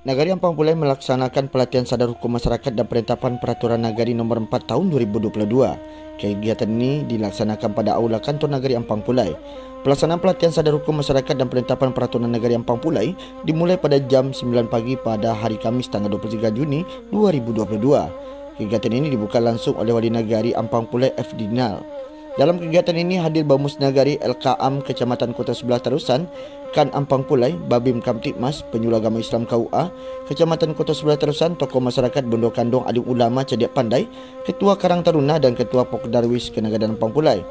Nagari Ampang Pulai melaksanakan pelatihan sadar hukum masyarakat dan penetapan peraturan Nagari nomor 4 tahun 2022. Kegiatan ini dilaksanakan pada Aula Kantor Nagari Ampang Pulai. Pelaksanaan pelatihan sadar hukum masyarakat dan penetapan peraturan Nagari Ampang Pulai dimulai pada jam 9 pagi pada hari Kamis tanggal 23 Juni 2022. Kegiatan ini dibuka langsung oleh Wali Nagari Ampang Pulai F. Dinal. Dalam kegiatan ini hadir Bamus Nagari LKAM Kecamatan Kota Sebelah Terusan, Kan Ampang Pulai, Babim Kamtipmas, Penyuluh Agama Islam KUA, Kecamatan Kota Sebelah Terusan, tokoh masyarakat Bondo Kandong, alim ulama Cediak Pandai, Ketua Karang Taruna dan Ketua Pok Darwis Kenagadan Ampang Pulai.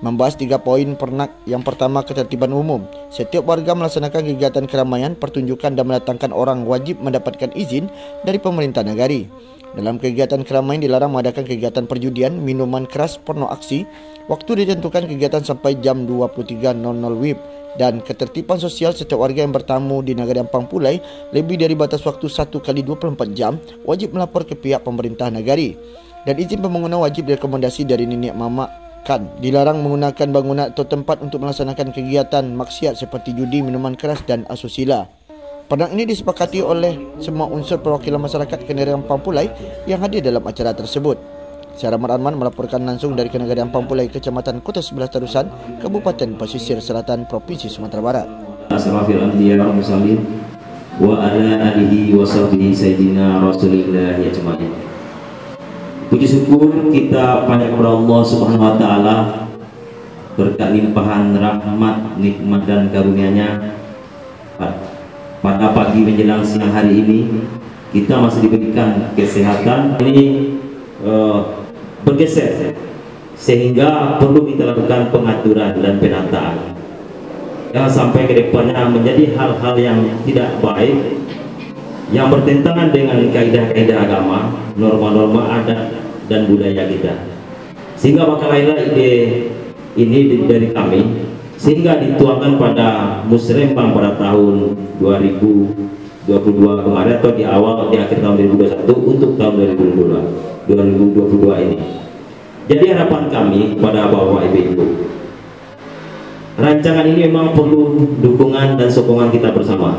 Membahas 3 poin pernak. Yang pertama, ketertiban umum. Setiap warga melaksanakan kegiatan keramaian, pertunjukan dan mendatangkan orang wajib mendapatkan izin dari pemerintah nagari. Dalam kegiatan keramaian dilarang mengadakan kegiatan perjudian, minuman keras, porno aksi. Waktu ditentukan kegiatan sampai jam 23.00 WIB. Dan ketertiban sosial, setiap warga yang bertamu di Nagari Ampang Pulai lebih dari batas waktu 1x24 jam wajib melapor ke pihak pemerintah nagari. Dan izin pembangunan wajib direkomendasi dari nenek mama. Dilarang menggunakan bangunan atau tempat untuk melaksanakan kegiatan maksiat seperti judi, minuman keras dan asusila. Pernak ini disepakati oleh semua unsur perwakilan masyarakat Nagari Ampang Pulai yang hadir dalam acara tersebut. Saya Rahmat Arman melaporkan langsung dari Nagari Ampang Pulai, Kecamatan Kota Sebelah Terusan, Kabupaten Pesisir Selatan, Provinsi Sumatera Barat. Asrafil anbiya wal mursalin wa ala alihi wa sahbihi sayyidina Rasulillah ajmain. Puji syukur kita panjang kepada Allah Subhanahu wa taala berkat limpahan rahmat, nikmat dan karunia-Nya. Pada pagi menjelang siang hari ini kita masih diberikan kesehatan. Ini bergeser sehingga perlu kita lakukan pengaturan dan penataan. Jangan sampai ke depannya menjadi hal-hal yang tidak baik yang bertentangan dengan kaidah-kaidah agama, norma-norma adat dan budaya kita. Sehingga maka lahirlah ide ini dari kami, sehingga dituangkan pada Musrembang pada tahun 2022 kemarin atau di akhir tahun 2021 untuk tahun 2022 ini. Jadi harapan kami kepada Bapak Ibu, rancangan ini memang perlu dukungan dan sokongan kita bersama.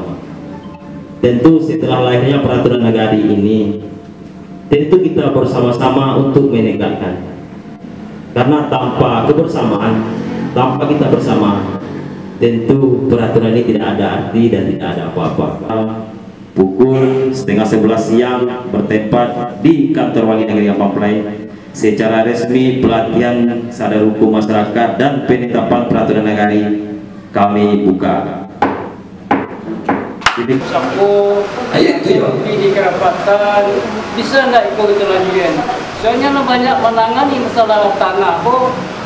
Tentu setelah lahirnya peraturan nagari ini, tentu kita bersama-sama untuk menegakkan. Karena tanpa kebersamaan, tanpa kita bersama, tentu peraturan ini tidak ada arti dan tidak ada apa-apa. Pukul 10:30 siang bertempat di kantor Wali Nagari Ampang Pulai secara resmi pelatihan sadar hukum masyarakat dan penetapan peraturan nagari kami buka. Jadi Sapu, di kerapatan bisa enggak ikut kelanjutan? Soalnya banyak menangani masalah tanah.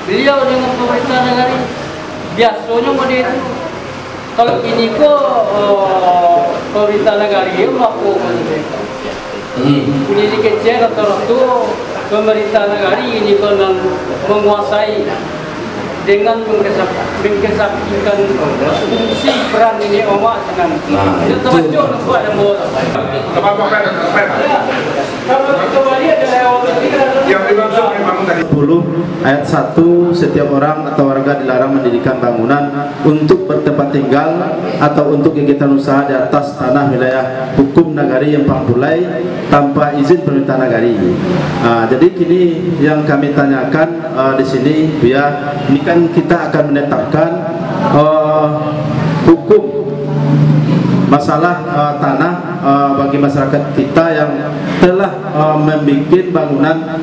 Beliau dengan pemerintah nagari biasanya model itu. Kalau ini kok pemerintah nagari melakukan ini kecil atau pemerintah nagari ini kan menguasai dengan mengkesampingkan fungsi peran ini omak dengan itu termasuk untuk ada mau yang dimaksud memang tadi 10 ayat 1 setiap orang atau warga dilarang mendirikan bangunan untuk bertempat tinggal atau untuk kegiatan usaha di atas tanah wilayah hukum Nagari Ampang Pulai tanpa izin pemerintah nagari. Jadi kini yang kami tanyakan di sini, ya, ini kan kita akan menetapkan hukum masalah tanah bagi masyarakat kita yang telah membuat bangunan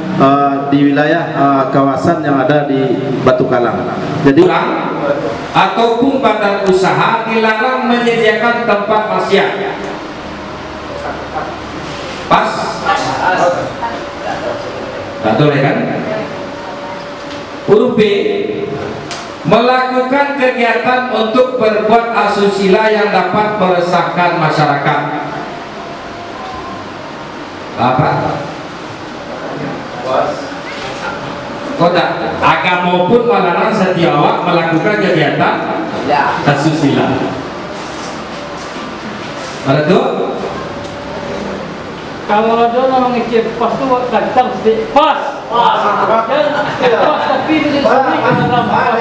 di wilayah kawasan yang ada di Batu Kalang. Jadi ataupun badan usaha dilarang menyediakan tempat maksiat. Pas? Betul ya kan? Huruf B, melakukan kegiatan untuk berbuat asusila yang dapat meresahkan masyarakat. Apa? Kota agama pun melarang setiawak melakukan kegiatan asusila. Ada tuh? Kalau ada orang ngecek pas tu kacang pas.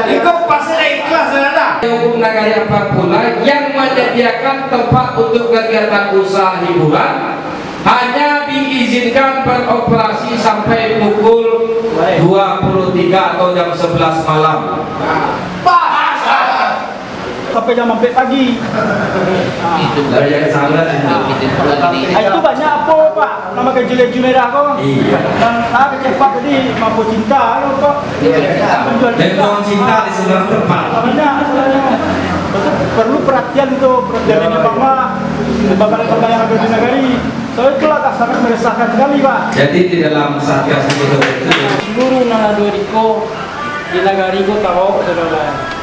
Ikut pasti ikhlas ada. Hukum Nagari Ampang Pulai yang menyediakan tempat untuk kegiatan usaha hiburan hanya diizinkan beroperasi sampai pukul 23 atau jam 11 malam. Sampai jam 4 pagi. Itu banyak apa Pak? Nama kejele merah kok. Iya. Dan kecepat tadi mampu cinta kok. Memang cinta di seluruh tempat. Banyak sebenarnya. Perlu perhatian itu perhatian Bapak Bapak yang ada di Nagari. Soalnya itulah sangat meresahkan sekali Pak. Jadi di dalam satgas itu Seluruh Nanadoriko di Nagari ko tahu saudara.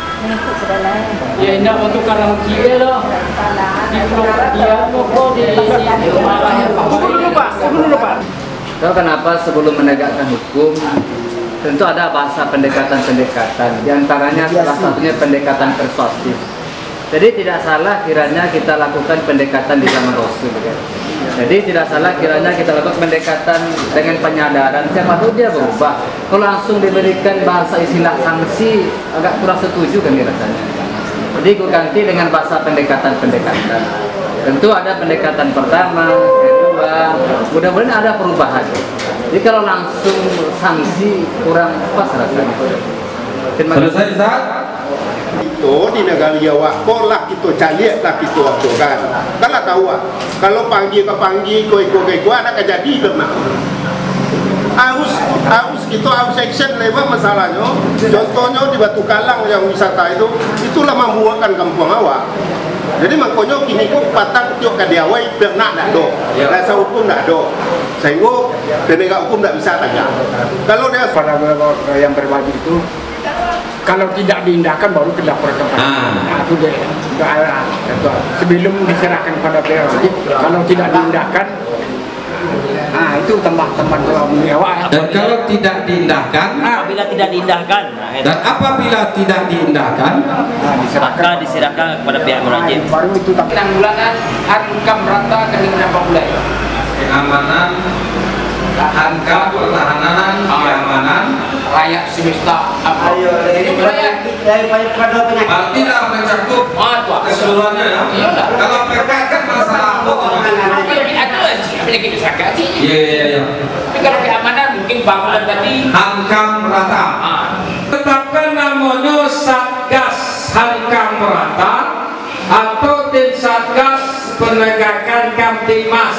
Ya indah untuk karang kiri loh. Di dia kok di marahnya Dulu Pak. Tahu kenapa sebelum menegakkan hukum tentu ada bahasa pendekatan-pendekatan. Di antaranya salah satunya pendekatan persuasif. Jadi tidak salah kiranya kita lakukan pendekatan di zaman Rasul. Jadi tidak salah kiranya kita lakukan pendekatan dengan penyadaran. Siapa tahu dia berubah. Kalau langsung diberikan bahasa istilah sanksi agak kurang setuju kan rasanya. Jadi gue ganti dengan bahasa pendekatan-pendekatan. Tentu ada pendekatan pertama, kedua, mudah-mudahan ada perubahan. Jadi kalau langsung sanksi kurang pas rasanya. selesai Ustaz? Itu di negara Jawa, kolak kita caliak lah kita waktu kan. Kalau tahu kalau panggil ke panggil, kau ada kejadi ke mak. Aus kita aus action lewat masalahnya. Contohnya di Batu Kalang yang wisata itulah membuatkan kampung awak. Jadi makanya kini kok patang tiok ke diawai benar tak do. Rasa hukum tak do. Sehingga penegak hukum tak bisa tanya. Kalau dia pada yang berbaju itu kalau tidak diindahkan baru dilaporkan pada itu dia sebelum diserahkan pada pihak wajib. Kalau tidak diindahkan itu tambah-tambah awal. Dan kalau tidak diindahkan, apabila tidak diindahkan, dan apabila tidak diindahkan, maka diserahkan kepada pihak berwajib. Baru itu penanggulangan hankam rata keningan pemulai. Keamanan, hankam pertahanan, keamanan rakyat semesta. Ini rakyat tidak mencakup keseluruhannya ya. Kalau PK kan masalah iya. Tapi kalau keamanan mungkin bangunan tadi hankam rata. Tetapkan namanya Satgas Hankam Rata atau tim Satgas Penegakan Kamtimas.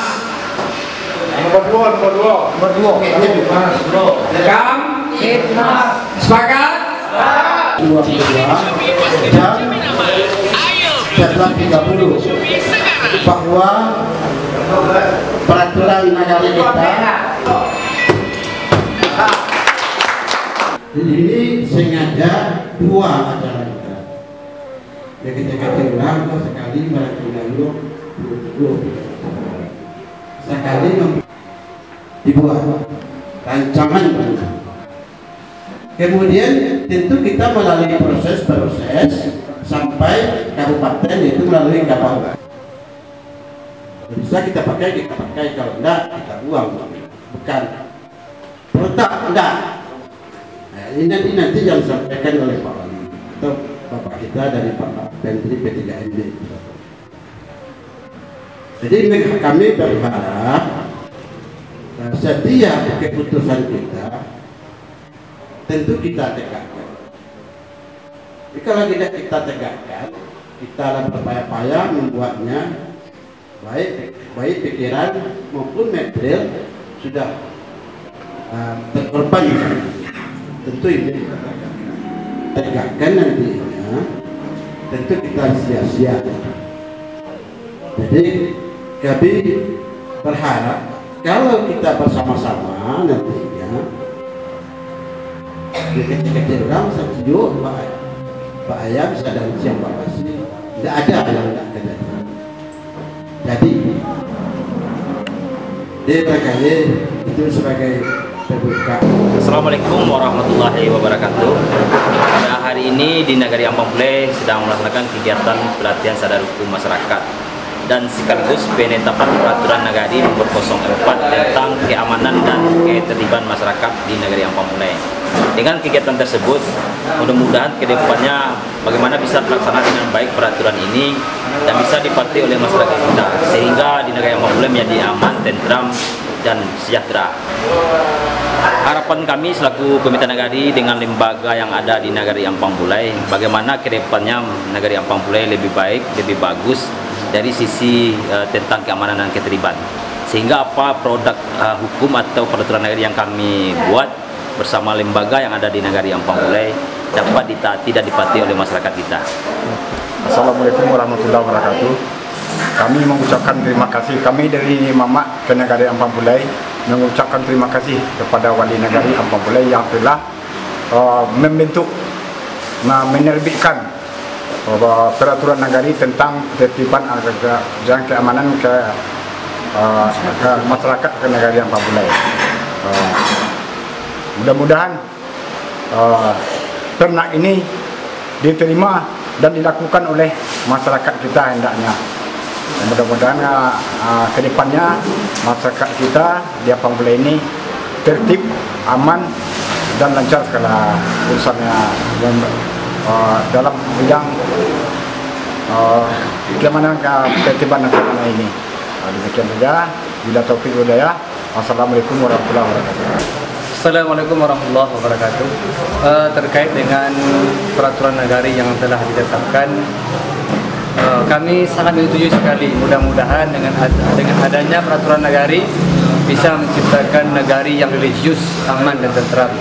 nomor dua. Kamtimas. Sepakat? 22 jam 11.30 bahwa peraturan Nagari kita ini sengaja dua acara kita. Ya ketika diulang sekali lalu sekali dibuat rancangan. Kemudian tentu kita melalui proses sampai kabupaten, yaitu melalui Kapolda. Bisa kita pakai, kalau enggak kita buang. Bukan protak, enggak. Nah, ini nanti yang disampaikan oleh Pak Wali atau Bapak kita dari Pak Menteri P3MD. Jadi kami berharap setiap keputusan kita tentu kita tegakkan. Jadi kalau tidak kita tegakkan, kita akan berupaya-upaya membuatnya baik pikiran maupun material sudah terkorban. Tentu ini kita tegakkan nantinya, tentu kita sia-sia. Jadi kami berharap kalau kita bersama-sama nantinya di kecil-kecil orang setuju Pak Ayam dan siapa pasti tidak ada yang tidak kejadian. Jadi dia berkali itu sebagai terbuka. Assalamualaikum warahmatullahi wabarakatuh. Pada hari ini di Nagari Ampang Pulai sedang melaksanakan kegiatan pelatihan sadar hukum masyarakat. dan sekaligus penetapan peraturan Nagari nomor 04 tentang keamanan dan ketertiban masyarakat di Nagari Ampang Pulai. Dengan kegiatan tersebut, mudah-mudahan ke depannya bagaimana bisa terlaksana dengan baik peraturan ini dan bisa dipatuhi oleh masyarakat kita, sehingga di Nagari Ampang Pulai menjadi aman, tentram, dan sejahtera. Harapan kami selaku Komite Nagari dengan lembaga yang ada di Nagari Ampang Pulai, bagaimana ke depannya Nagari Ampang Pulai lebih baik, lebih bagus dari sisi tentang keamanan dan ketertiban. Sehingga apa produk hukum atau peraturan Nagari yang kami buat bersama lembaga yang ada di Nagari Ampang Pulai dapat ditaati dan dipatuhi oleh masyarakat kita. Assalamualaikum warahmatullahi wabarakatuh. Kami mengucapkan terima kasih. Kami dari Mamak ke Nagari Ampang Pulai mengucapkan terima kasih kepada Wali Nagari Ampang Pulai yang telah membentuk, menerbitkan peraturan Nagari tentang ketertiban dan keamanan ke masyarakat ke Nagari Ampang Pulai. Mudah-mudahan ternak ini diterima dan dilakukan oleh masyarakat kita hendaknya. Mudah-mudahan ke depannya masyarakat kita di Ampang Pulai ini tertib, aman, dan lancar segala urusannya dalam bidang keamanan ketertiban dan keamanan ini. Demikian saja. Bila taufik hidayah. Wassalamualaikum warahmatullahi wabarakatuh. Assalamualaikum warahmatullahi wabarakatuh. Terkait dengan peraturan Nagari yang telah ditetapkan, kami sangat menyetujui sekali. Mudah-mudahan dengan adanya peraturan Nagari bisa menciptakan Nagari yang religius, aman dan tentram.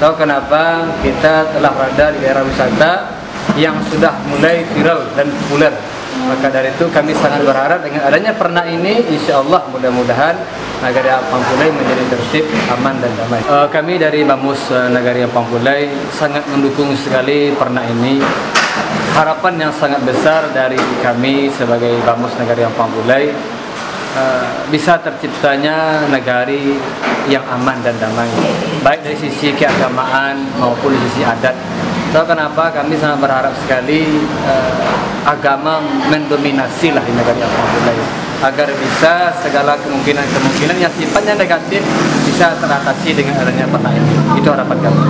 Tahu kenapa kita telah berada di daerah wisata yang sudah mulai viral dan populer. Maka dari itu kami sangat berharap dengan adanya pernak ini, insya Allah mudah-mudahan Nagari Ampang Pulai menjadi tertib, aman dan damai. Kami dari Bamus Nagari Ampang Pulai sangat mendukung sekali pernak ini. Harapan yang sangat besar dari kami sebagai Bamus Nagari Ampang Pulai bisa terciptanya Nagari yang aman dan damai, baik dari sisi keagamaan maupun dari sisi adat. So, kenapa kami sangat berharap sekali agama mendominasi lah di Nagari Ampang Pulai, agar bisa segala kemungkinan yang sifatnya negatif bisa teratasi dengan adanya pernak ini. Itu harapan kami.